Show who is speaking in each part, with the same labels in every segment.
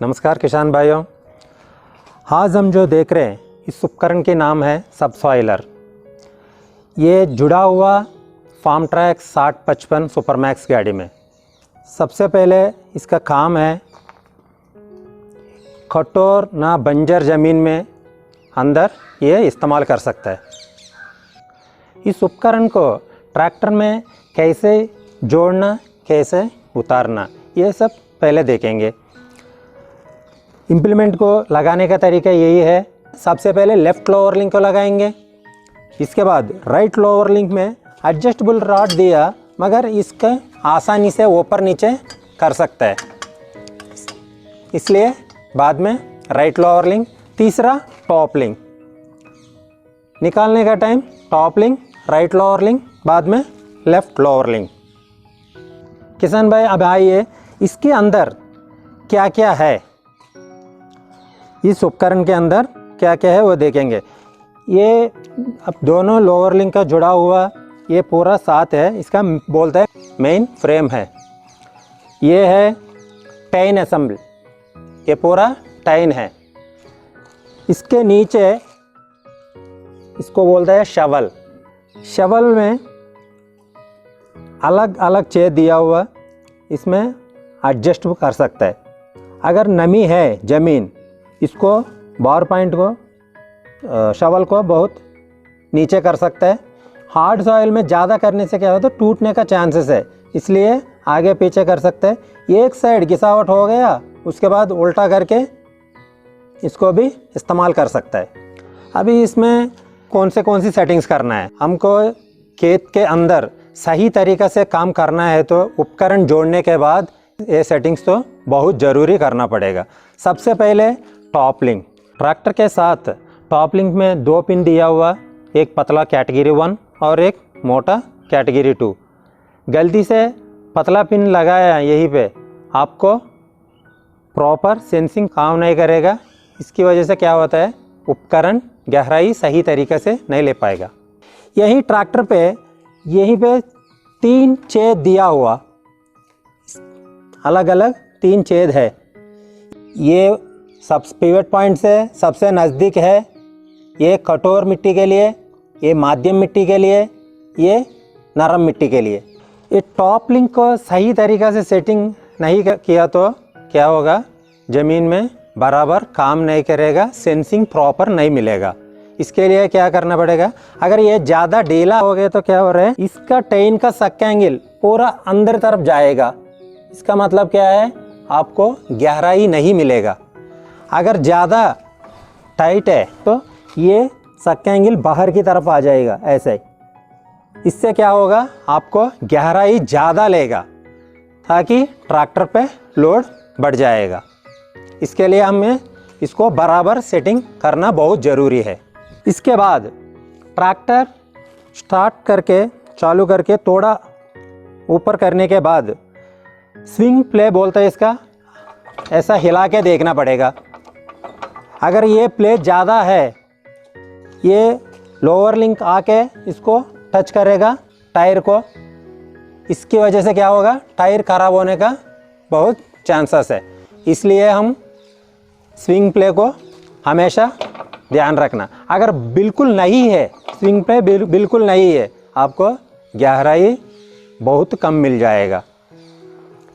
Speaker 1: नमस्कार किसान भाइयों, आज हम जो देख रहे हैं इस उपकरण के नाम है सबसॉइलर। ये जुड़ा हुआ फार्म ट्रैक 6055 सुपरमैक्स गाड़ी में। सबसे पहले इसका काम है कठोर ना बंजर ज़मीन में अंदर ये इस्तेमाल कर सकता है। इस उपकरण को ट्रैक्टर में कैसे जोड़ना, कैसे उतारना, ये सब पहले देखेंगे। इम्प्लीमेंट को लगाने का तरीका यही है। सबसे पहले लेफ़्ट लोअर लिंक को लगाएंगे, इसके बाद राइट लोअर लिंक में एडजस्टेबल रॉड दिया, मगर इसका आसानी से ऊपर नीचे कर सकता है, इसलिए बाद में राइट लोअर लिंक। तीसरा टॉप लिंक निकालने का time top link, right lower link, बाद में लेफ़्ट लोअर लिंक। किसान भाई अब आइए इसके अंदर क्या क्या है, इस उपकरण के अंदर क्या क्या है वो देखेंगे। ये अब दोनों लोअर लिंक का जुड़ा हुआ ये पूरा साथ है, इसका बोलते हैं मेन फ्रेम है। ये है टाइन असेंबल, ये पूरा टाइन है। इसके नीचे इसको बोलते हैं शवल। शवल में अलग अलग छेद दिया हुआ, इसमें एडजस्ट कर सकता है। अगर नमी है ज़मीन, इसको बार पॉइंट को शवल को बहुत नीचे कर सकता है। हार्ड सॉइल में ज़्यादा करने से क्या होता है, टूटने का चांसेस है, इसलिए आगे पीछे कर सकते हैं। एक साइड घिसावट हो गया, उसके बाद उल्टा करके इसको भी इस्तेमाल कर सकता है। अभी इसमें कौन सी सेटिंग्स करना है, हमको खेत के अंदर सही तरीक़े से काम करना है तो उपकरण जोड़ने के बाद ये सेटिंग्स तो बहुत ज़रूरी करना पड़ेगा। सबसे पहले टॉप लिंक। ट्रैक्टर के साथ टॉप लिंक में 2 पिन दिया हुआ, एक पतला कैटेगरी 1 और एक मोटा कैटेगरी 2। गलती से पतला पिन लगाया यहीं पे, आपको प्रॉपर सेंसिंग काम नहीं करेगा। इसकी वजह से क्या होता है, उपकरण गहराई सही तरीके से नहीं ले पाएगा। यही ट्रैक्टर पे यहीं पे 3 छेद दिया हुआ, अलग अलग 3 छेद है। ये सब पिवट पॉइंट से सबसे नज़दीक है। ये कठोर मिट्टी के लिए, ये माध्यम मिट्टी के लिए, ये नरम मिट्टी के लिए। ये टॉप लिंक को सही तरीक़े से सेटिंग नहीं किया तो क्या होगा, ज़मीन में बराबर काम नहीं करेगा, सेंसिंग प्रॉपर नहीं मिलेगा। इसके लिए क्या करना पड़ेगा, अगर ये ज़्यादा ढीला हो गया तो क्या हो रहा है, इसका टेन का सक्का एंगल पूरा अंदर तरफ जाएगा। इसका मतलब क्या है, आपको गहराई नहीं मिलेगा। अगर ज़्यादा टाइट है तो ये सक्का एंगल बाहर की तरफ आ जाएगा ऐसे। इससे क्या होगा, आपको गहराई ज़्यादा लेगा ताकि ट्रैक्टर पे लोड बढ़ जाएगा। इसके लिए हमें इसको बराबर सेटिंग करना बहुत ज़रूरी है। इसके बाद ट्रैक्टर स्टार्ट करके चालू करके थोड़ा ऊपर करने के बाद स्विंग प्ले बोलते हैं इसका, ऐसा हिला के देखना पड़ेगा। अगर ये प्ले ज़्यादा है, ये लोअर लिंक आके इसको टच करेगा टायर को, इसकी वजह से क्या होगा, टायर ख़राब होने का बहुत चांसेस है। इसलिए हम स्विंग प्ले को हमेशा ध्यान रखना। अगर बिल्कुल नहीं है, स्विंग प्ले बिल्कुल नहीं है, आपको गहराई बहुत कम मिल जाएगा।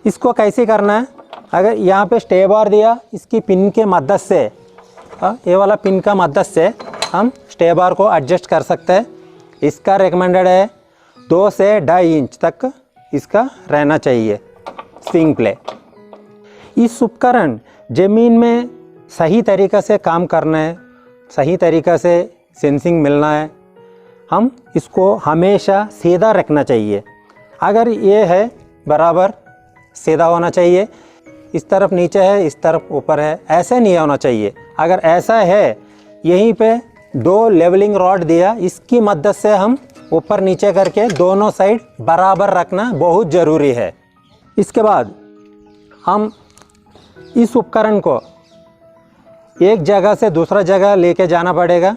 Speaker 1: इसको कैसे करना है, अगर यहाँ पे स्टे बार दिया, इसकी पिन के मदद से, ये वाला पिन का मदद से हम स्टे बार को एडजस्ट कर सकते हैं। इसका रिकमेंडेड है 2 से 2.5 इंच तक इसका रहना चाहिए स्विंग प्ले। इस उपकरण ज़मीन में सही तरीक़े से काम करना है, सही तरीक़े से सेंसिंग मिलना है, हम इसको हमेशा सीधा रखना चाहिए। अगर ये है बराबर सीधा होना चाहिए, इस तरफ नीचे है, इस तरफ ऊपर है, ऐसे नहीं होना चाहिए। अगर ऐसा है, यहीं पे 2 लेवलिंग रॉड दिया, इसकी मदद से हम ऊपर नीचे करके दोनों साइड बराबर रखना बहुत ज़रूरी है। इसके बाद हम इस उपकरण को एक जगह से दूसरा जगह लेके जाना पड़ेगा।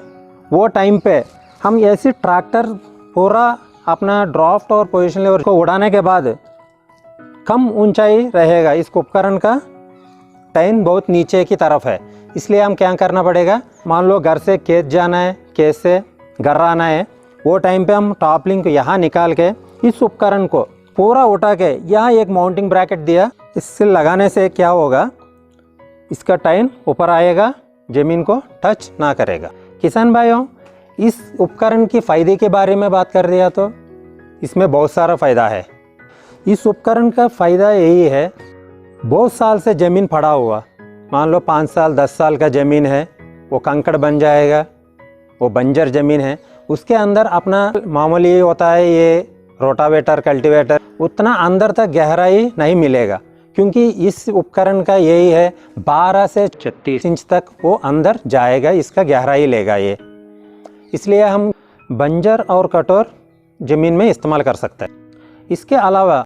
Speaker 1: वो टाइम पे हम ऐसे ट्रैक्टर पूरा अपना ड्राफ्ट और पोजीशन लेवल को उड़ाने के बाद कम ऊंचाई रहेगा इस उपकरण का टाइन बहुत नीचे की तरफ है, इसलिए हम क्या करना पड़ेगा, मान लो घर से खेत जाना है, खेत से घर आना है, वो टाइम पे हम टॉप लिंक यहाँ निकाल के इस उपकरण को पूरा उठा के यहाँ एक माउंटिंग ब्रैकेट दिया, इससे लगाने से क्या होगा, इसका टाइन ऊपर आएगा, ज़मीन को टच ना करेगा। किसान भाइयों, इस उपकरण की फ़ायदे के बारे में बात कर दिया तो इसमें बहुत सारा फ़ायदा है। इस उपकरण का फ़ायदा यही है, बहुत साल से ज़मीन पड़ा हुआ, मान लो 5 साल 10 साल का ज़मीन है, वो कंकड़ बन जाएगा, वो बंजर ज़मीन है, उसके अंदर अपना मामूली होता है ये रोटावेटर कल्टीवेटर, उतना अंदर तक गहराई नहीं मिलेगा, क्योंकि इस उपकरण का यही है 12 से 36 इंच तक वो अंदर जाएगा, इसका गहराई लेगा ये, इसलिए हम बंजर और कठोर ज़मीन में इस्तेमाल कर सकते हैं। इसके अलावा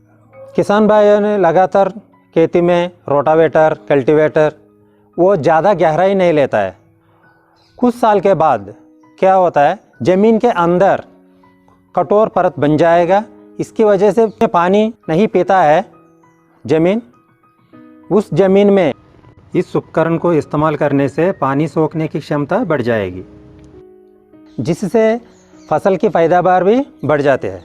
Speaker 1: किसान भाइयों ने लगातार खेती में रोटावेटर कल्टीवेटर वो ज़्यादा गहराई नहीं लेता है, कुछ साल के बाद क्या होता है, ज़मीन के अंदर कठोर परत बन जाएगा, इसकी वजह से पानी नहीं पीता है ज़मीन, उस ज़मीन में इस उपकरण को इस्तेमाल करने से पानी सोखने की क्षमता बढ़ जाएगी, जिससे फसल की पैदावार भी बढ़ जाती है।